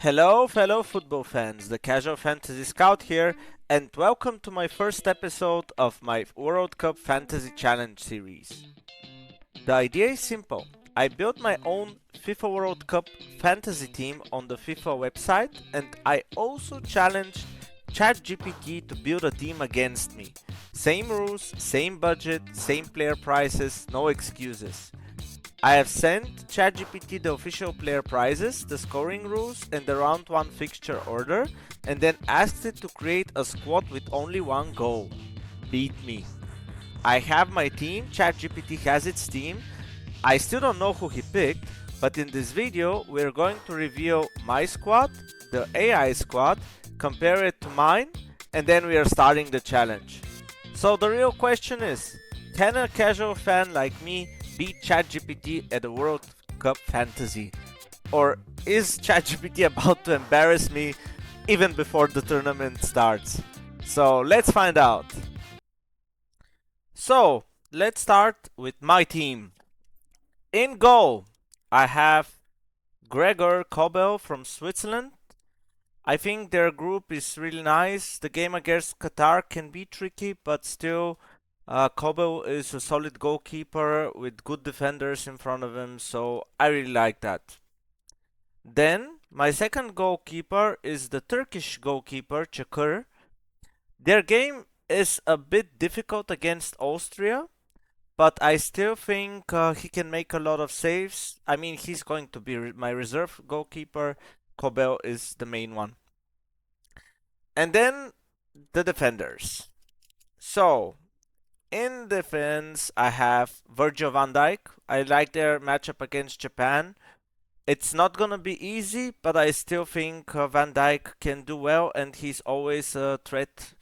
Hello, fellow football fans. The Casual Fantasy Scout here, and welcome to my first episode of my World Cup Fantasy Challenge series. The idea is simple. I built my own FIFA World Cup fantasy team on the FIFA website, and I also challenged ChatGPT to build a team against me. Same rules, same budget, same player prices, no excuses. I have sent ChatGPT the official player prizes, the scoring rules, and the round 1 fixture order, and then asked it to create a squad with only one goal: beat me. I have my team, ChatGPT has its team. I still don't know who he picked, but in this video we're going to reveal my squad, the AI squad, compare it to mine, and then we are starting the challenge. So the real question is, can a casual fan like me beat ChatGPT at the World Cup Fantasy? Or is ChatGPT about to embarrass me even before the tournament starts? So let's find out. So let's start with my team. In goal, I have Gregor Kobel from Switzerland. I think their group is really nice. The game against Qatar can be tricky, but still, Kobel is a solid goalkeeper with good defenders in front of him, so I really like that. Then, my second goalkeeper is the Turkish goalkeeper, Çakır. Their game is a bit difficult against Austria, but I still think he can make a lot of saves. I mean, he's going to be my reserve goalkeeper. Kobel is the main one. And then the defenders. So, in defense, I have Virgil van Dijk. I like their matchup against Japan. It's not gonna be easy, but I still think Van Dijk can do well, and he's always a threat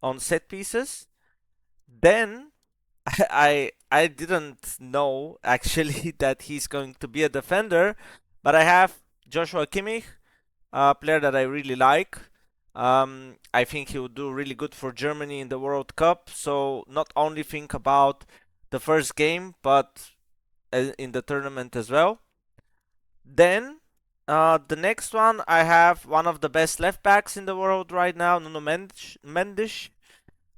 on set pieces. Then I didn't know actually that he's going to be a defender, but I have Joshua Kimmich, a player that I really like. I think he will do really good for Germany in the World Cup. So not only think about the first game, but in the tournament as well. Then the next one, I have one of the best left backs in the world right now, Nuno Mendes,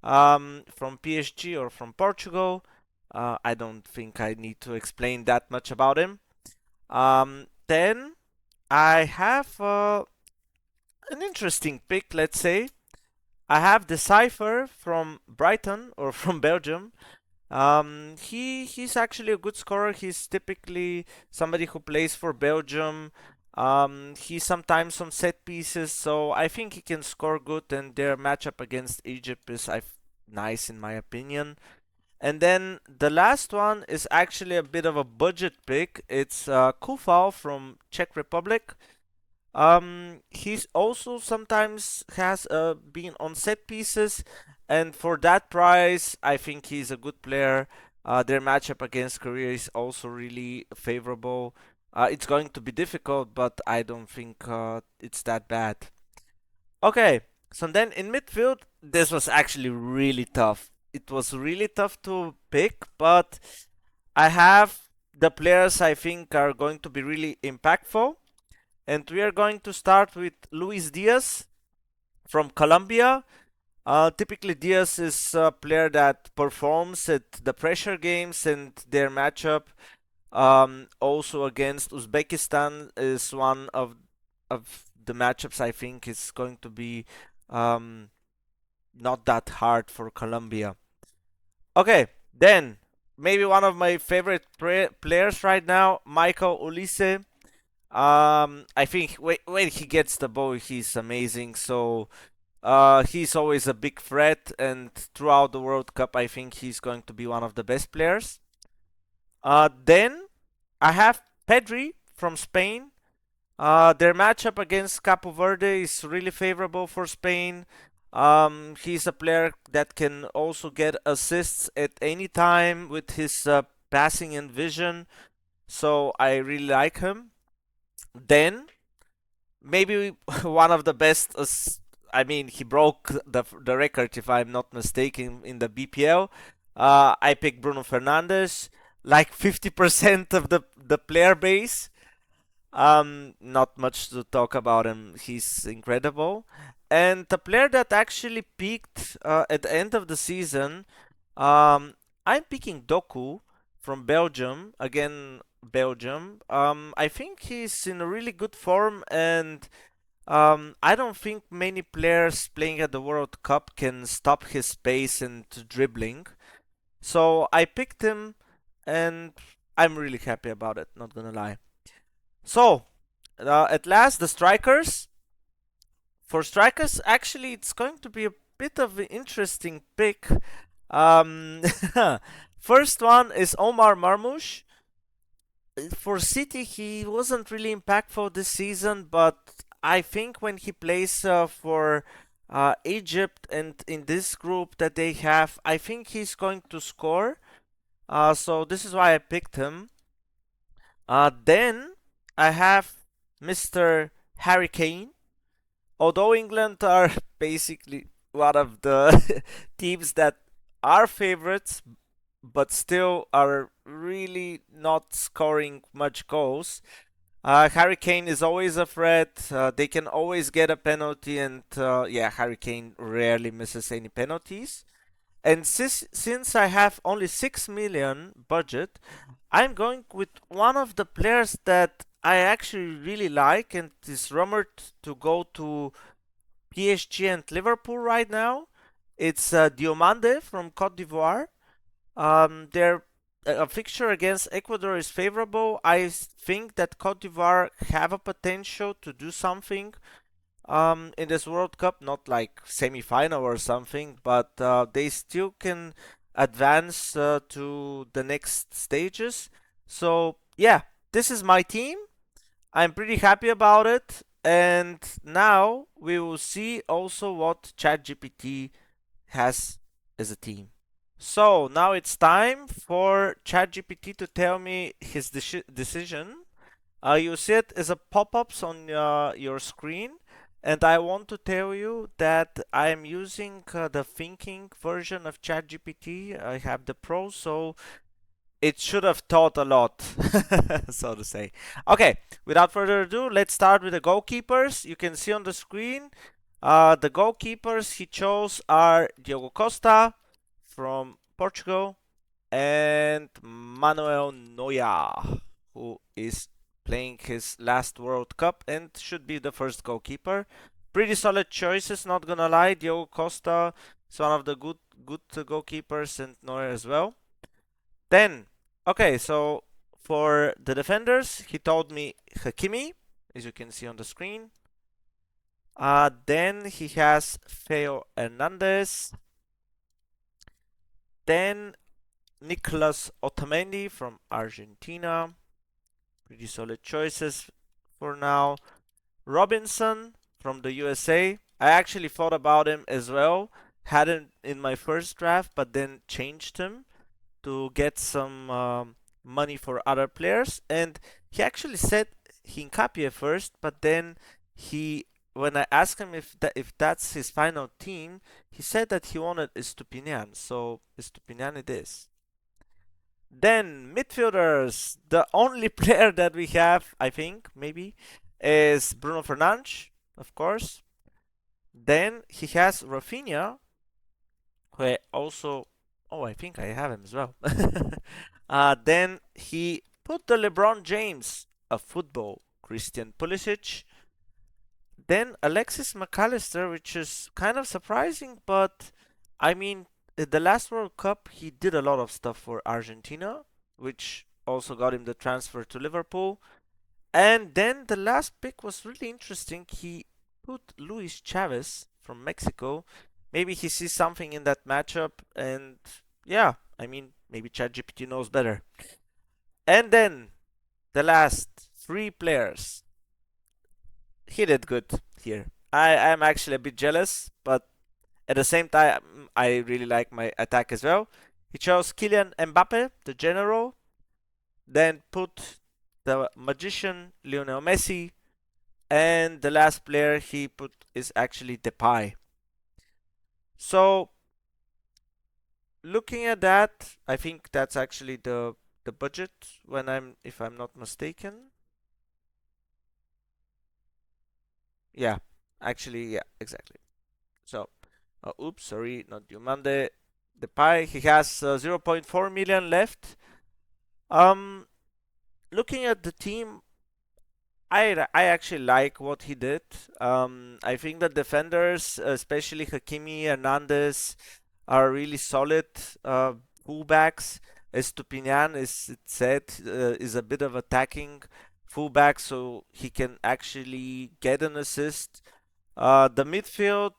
from PSG or from Portugal. I don't think I need to explain that much about him. Then I have an interesting pick, let's say. I have the Cypher from Brighton or from Belgium. He's actually a good scorer. He's typically somebody who plays for Belgium. He's sometimes on set pieces, so I think he can score good. And their matchup against Egypt is nice in my opinion. And then the last one is actually a bit of a budget pick. It's Kufal from Czech Republic. He's also sometimes has been on set pieces, and for that price, I think he's a good player. Their matchup against Korea is also really favorable. It's going to be difficult, but I don't think it's that bad. Okay, so then in midfield, this was actually really tough. It was really tough to pick, but I have the players I think are going to be really impactful. And we are going to start with Luis Diaz from Colombia. Typically, Diaz is a player that performs at the pressure games, and their matchup also against Uzbekistan is one of the matchups I think is going to be not that hard for Colombia. Okay, then maybe one of my favorite players right now, Michael Olise. I think when he gets the ball, he's amazing. So he's always a big threat, and throughout the World Cup, I think he's going to be one of the best players. Then I have Pedri from Spain. Their matchup against Capo Verde is really favorable for Spain. He's a player that can also get assists at any time with his passing and vision. So I really like him. Then maybe one of the best. I mean, he broke the record if I'm not mistaken in the BPL. I picked Bruno Fernandes, like 50% of the player base. Not much to talk about him. He's incredible. And the player that actually peaked at the end of the season, um, I'm picking Doku from Belgium. Again, Belgium. I think he's in a really good form, and I don't think many players playing at the World Cup can stop his pace and dribbling. So I picked him, and I'm really happy about it, not gonna lie. So, at last, the strikers. For strikers, actually, it's going to be a bit of an interesting pick. Um, First one is Omar Marmoush. For City, he wasn't really impactful this season, but I think when he plays for Egypt and in this group that they have, I think he's going to score. So this is why I picked him. Then I have Mr. Harry Kane. Although England are basically one of the teams that are favorites, but still are really not scoring much goals. Harry Kane is always a threat. They can always get a penalty, and yeah, Harry Kane rarely misses any penalties. And since I have only 6 million budget, I'm going with one of the players that I actually really like and is rumored to go to PSG and Liverpool right now. It's Diomande from Cote d'Ivoire. Their a fixture against Ecuador is favorable. I think that Cote d'Ivoire have a potential to do something in this World Cup, not like semi-final or something, but they still can advance to the next stages. So yeah, this is my team. I'm pretty happy about it. And now we will see also what ChatGPT has as a team. So now it's time for ChatGPT to tell me his decision. You see it as a pop-ups on your screen, and I want to tell you that I am using the thinking version of ChatGPT. I have the Pro, so it should have taught a lot, so to say. Okay, without further ado, let's start with the goalkeepers. You can see on the screen the goalkeepers he chose are Diogo Costa from Portugal and Manuel Neuer, who is playing his last World Cup and should be the first goalkeeper. Pretty solid choices, not gonna lie. Diogo Costa is one of the good goalkeepers, and Neuer as well. Then, okay, so for the defenders, he told me Hakimi, as you can see on the screen. Then he has Theo Hernandez. Then Nicolas Otamendi from Argentina. Pretty solid choices for now. Robinson from the USA. I actually thought about him as well. Had him in my first draft, but then changed him to get some money for other players. And he actually said Hincapie first, but then he, when I asked him if that's his final team, he said that he wanted Estupinian. So Estupinian it is. Then midfielders, the only player that we have, I think, maybe, is Bruno Fernandes, of course. Then he has Rafinha, who I also, oh, I think I have him as well. Then he put the LeBron James of football, Christian Pulisic. Then Alexis McAllister, which is kind of surprising, but I mean, in the last World Cup, he did a lot of stuff for Argentina, which also got him the transfer to Liverpool. And then the last pick was really interesting. He put Luis Chavez from Mexico. Maybe he sees something in that matchup, and yeah, I mean, maybe ChatGPT knows better. And then the last three players. He did good here. I am actually a bit jealous, but at the same time, I really like my attack as well. He chose Kylian Mbappe, the general, then put the magician Lionel Messi, and the last player he put is actually Depay. So looking at that, I think that's actually the budget when I'm if I'm not mistaken. Yeah, actually, yeah, exactly. So, oops, sorry, not Diomande. Depay, he has 0.4 million left. Um, Looking at the team, I actually like what he did. I think the defenders, especially Hakimi, Hernandez, are really solid fullbacks. Estupinian is it said is a bit of attacking fullback, so he can actually get an assist. The midfield,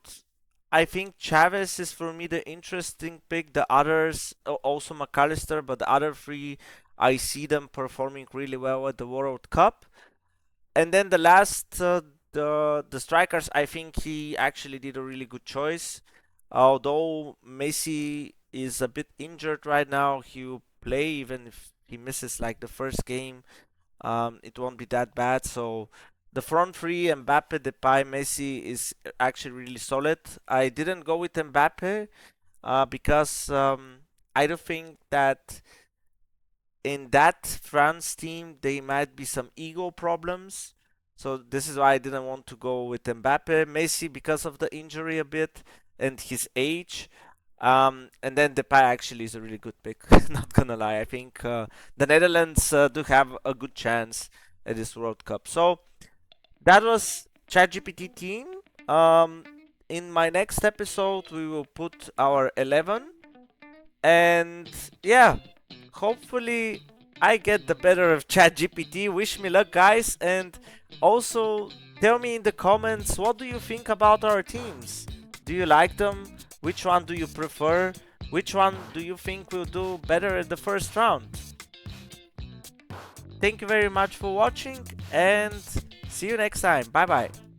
I think Chavez is for me the interesting pick. The others, also McAllister, but the other three, I see them performing really well at the World Cup. And then the last, the strikers, I think he actually did a really good choice. Although Messi is a bit injured right now, he will play even if he misses like the first game. It won't be that bad. So the front three, Mbappe, Depay, Messi, is actually really solid. I didn't go with Mbappe because I don't think that in that France team there might be some ego problems. So this is why I didn't want to go with Mbappe, Messi because of the injury a bit and his age. And then Depay actually is a really good pick. Not gonna lie, I think the Netherlands do have a good chance at this World Cup. So that was ChatGPT team. Um, in my next episode, we will put our 11 and yeah, hopefully I get the better of ChatGPT. Wish me luck, guys, and also tell me in the comments what do you think about our teams. Do you like them? Which one do you prefer? Which one do you think will do better in the first round? Thank you very much for watching and see you next time. Bye bye.